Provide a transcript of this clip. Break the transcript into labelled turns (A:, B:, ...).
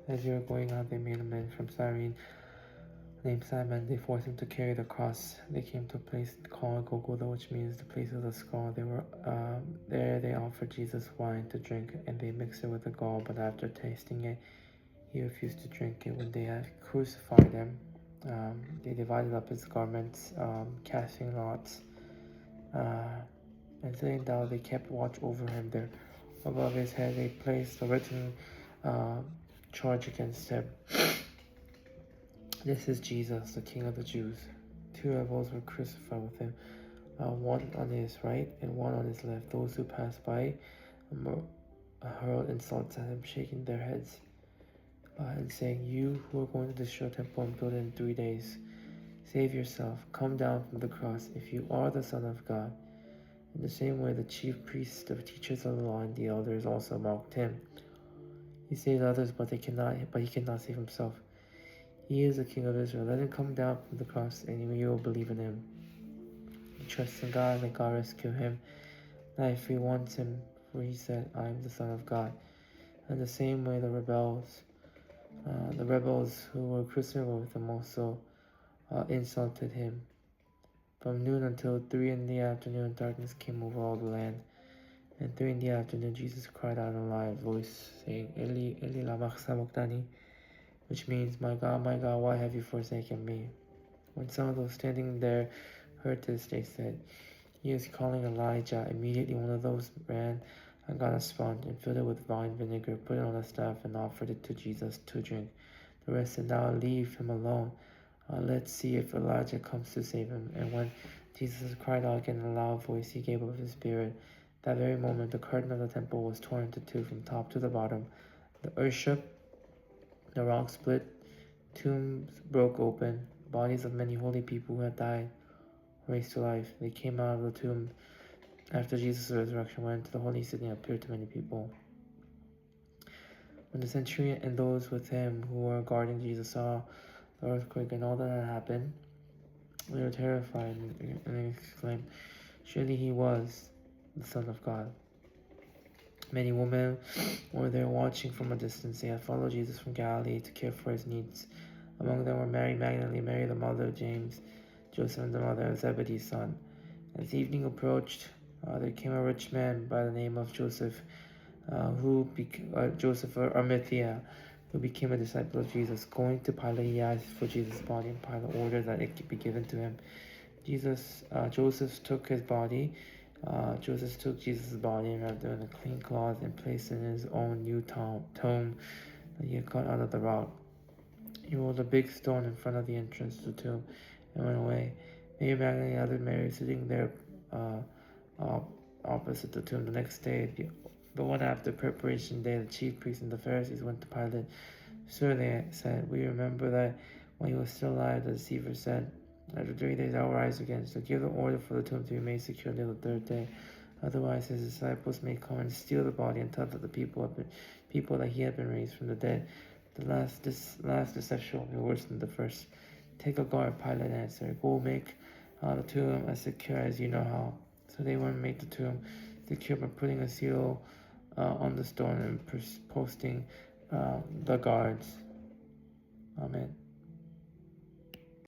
A: As they were going out, they made a man from Cyrene named Simon. They forced him to carry the cross. They came to a place called Golgotha, which means the place of the skull. There they offered Jesus wine to drink, and they mixed it with the gall. But after tasting it, he refused to drink it. When they had crucified him, they divided up his garments, casting lots. And sitting down, they kept watch over him. There, above his head, they placed a written charge against him. This is Jesus, the King of the Jews. Two rebels were crucified with him, one on his right and one on his left. Those who passed by hurled insults at him, shaking their heads and saying, "You who are going to destroy the temple and build it in 3 days, save yourself. Come down from the cross if you are the Son of God." In the same way, the chief priests, the teachers of the law, and the elders also mocked him. He saved others, but he cannot save himself. He is the King of Israel. Let him come down from the cross, and you will believe in him. He trusts in God, and God rescue him. Now if he wants him, for he said, "I am the Son of God." In the same way, the rebels who were crucified with him also insulted him. From noon until 3 in the afternoon, darkness came over all the land. And 3 in the afternoon, Jesus cried out in a loud voice, saying, "Eli, Eli, lama sabachthani," which means, my God, why have you forsaken me?" When some of those standing there heard this, they said, "He is calling Elijah." Immediately one of those ran and got a sponge and filled it with wine vinegar, put it on a staff, and offered it to Jesus to drink. The rest said, "Now leave him alone. Let's see if Elijah comes to save him." And when Jesus cried out again in a loud voice, he gave up his spirit. That very moment, the curtain of the temple was torn into two from top to the bottom. The earth shook, the rock split, tombs broke open. Bodies of many holy people who had died were raised to life. They came out of the tomb after Jesus' resurrection, went into the holy city, and appeared to many people. When the centurion and those with him who were guarding Jesus saw the earthquake and all that had happened, they were terrified and exclaimed, "Surely he was the Son of God." Many women were there watching from a distance. They had followed Jesus from Galilee to care for his needs. Among them were Mary Magdalene, Mary the mother of James, Joseph and the mother of Zebedee's son. As evening approached, there came a rich man by the name of Joseph of Arimathea, who became a disciple of Jesus. Going to Pilate, he asked for Jesus' body, and Pilate ordered that it be given to him. Joseph took Jesus' body and wrapped it in a clean cloth and placed it in his own new tomb that he had cut out of the rock. He rolled a big stone in front of the entrance to the tomb and went away. Mary Magdalene and the other Mary sitting there opposite the tomb. The next day, the one after preparation day, the chief priests and the Pharisees went to Pilate. "Sir," they said, "we remember that when he was still alive, the deceiver said, 'After 3 days I will rise again.' So give the order for the tomb to be made secure until the third day. Otherwise his disciples may come and steal the body and tell that the people that he had been raised from the dead. This last deception will be worse than the first." "Take a guard," Pilate answered. "Go make the tomb as secure as you know how." So they went and made the tomb secure by putting a seal on the stone and posting the guards. Amen.